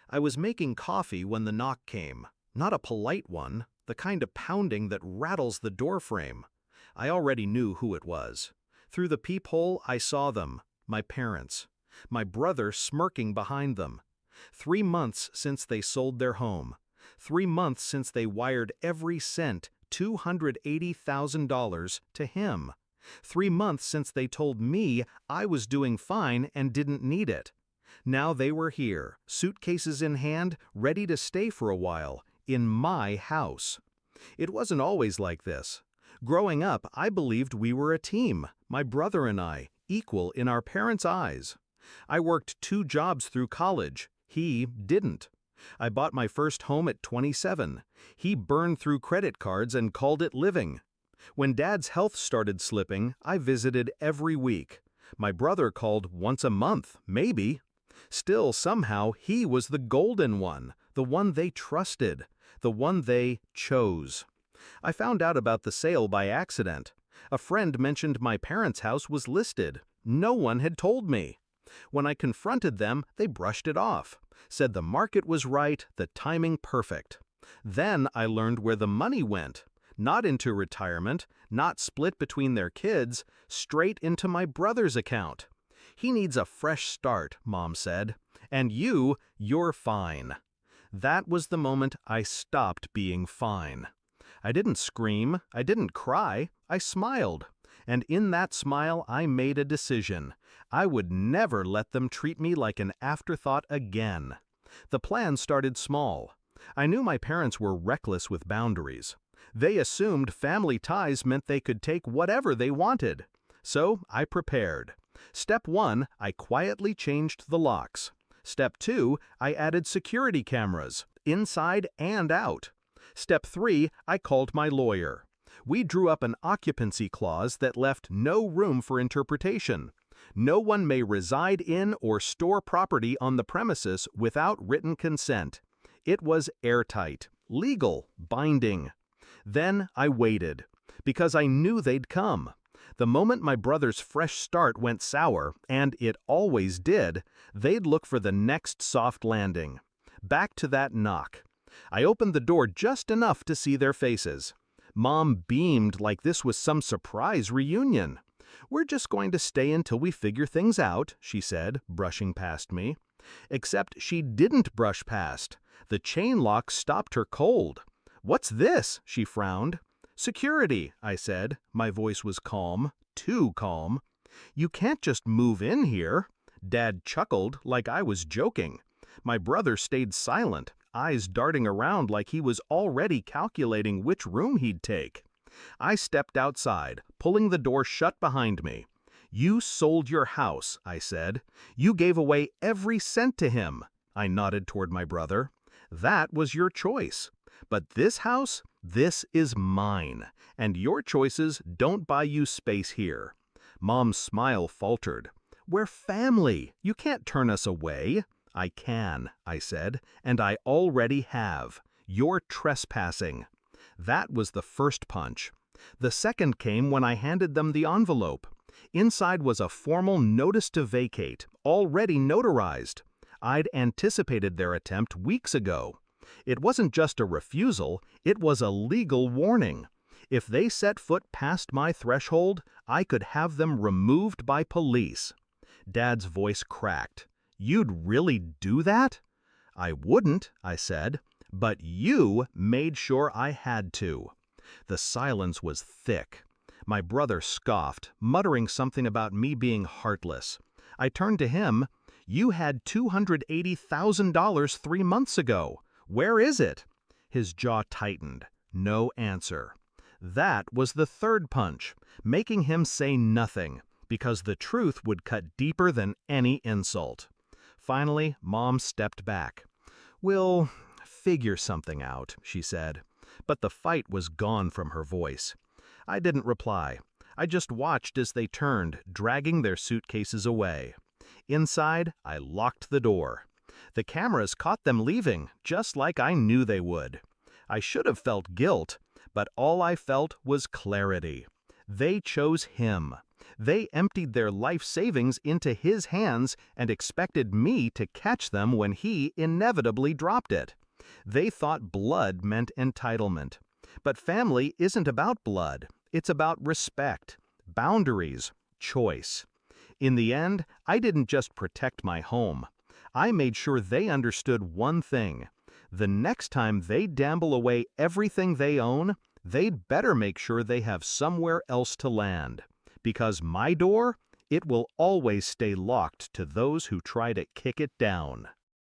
I was making coffee when the knock came. Not a polite one, the kind of pounding that rattles the doorframe. I already knew who it was. Through the peephole, I saw them, my parents. My brother smirking behind them. 3 months since they sold their home. 3 months since they wired every cent, $280,000, to him. 3 months since they told me I was doing fine and didn't need it. Now they were here, suitcases in hand, ready to stay for a while, in my house. It wasn't always like this. Growing up, I believed we were a team, my brother and I, equal in our parents' eyes. I worked 2 jobs through college. He didn't. I bought my first home at 27. He burned through credit cards and called it living. When Dad's health started slipping, I visited every week. My brother called once a month, maybe. Still, somehow, he was the golden one, the one they trusted, the one they chose. I found out about the sale by accident. A friend mentioned my parents' house was listed. No one had told me. When I confronted them, they brushed it off, said the market was right, the timing perfect. Then I learned where the money went. Not into retirement, not split between their kids, straight into my brother's account. He needs a fresh start, Mom said. And you're fine. That was the moment I stopped being fine. I didn't scream, I didn't cry, I smiled. And in that smile I made a decision. I would never let them treat me like an afterthought again. The plan started small. I knew my parents were reckless with boundaries. They assumed family ties meant they could take whatever they wanted. So I prepared. Step 1, I quietly changed the locks. Step 2, I added security cameras, inside and out. Step 3, I called my lawyer. We drew up an occupancy clause that left no room for interpretation. No one may reside in or store property on the premises without written consent. It was airtight, legal, binding. Then I waited, because I knew they'd come. The moment my brother's fresh start went sour, and it always did, they'd look for the next soft landing. Back to that knock. I opened the door just enough to see their faces. Mom beamed like this was some surprise reunion. "We're just going to stay until we figure things out," she said, brushing past me. Except she didn't brush past. The chain lock stopped her cold. "What's this?" she frowned. "Security," I said. My voice was calm, too calm. "You can't just move in here." Dad chuckled like I was joking. My brother stayed silent, eyes darting around like he was already calculating which room he'd take. I stepped outside, pulling the door shut behind me. "You sold your house," I said. "You gave away every cent to him." I nodded toward my brother. "That was your choice. But this house, this is mine, and your choices don't buy you space here." Mom's smile faltered. "We're family. You can't turn us away." "I can," I said, "and I already have. You're trespassing." That was the first punch. The second came when I handed them the envelope. Inside was a formal notice to vacate, already notarized. I'd anticipated their attempt weeks ago. It wasn't just a refusal, it was a legal warning. If they set foot past my threshold, I could have them removed by police. Dad's voice cracked. "You'd really do that?" "I wouldn't," I said, "but you made sure I had to." The silence was thick. My brother scoffed, muttering something about me being heartless. I turned to him. "You had $280,000 3 months ago. Where is it?" His jaw tightened. No answer. That was the third punch, making him say nothing, because the truth would cut deeper than any insult. Finally, Mom stepped back. "We'll figure something out," she said. But the fight was gone from her voice. I didn't reply. I just watched as they turned, dragging their suitcases away. Inside, I locked the door. The cameras caught them leaving, just like I knew they would. I should have felt guilt, but all I felt was clarity. They chose him. They emptied their life savings into his hands and expected me to catch them when he inevitably dropped it. They thought blood meant entitlement. But family isn't about blood. It's about respect, boundaries, choice. In the end, I didn't just protect my home. I made sure they understood one thing. The next time they gamble away everything they own, they'd better make sure they have somewhere else to land. Because my door, it will always stay locked to those who try to kick it down.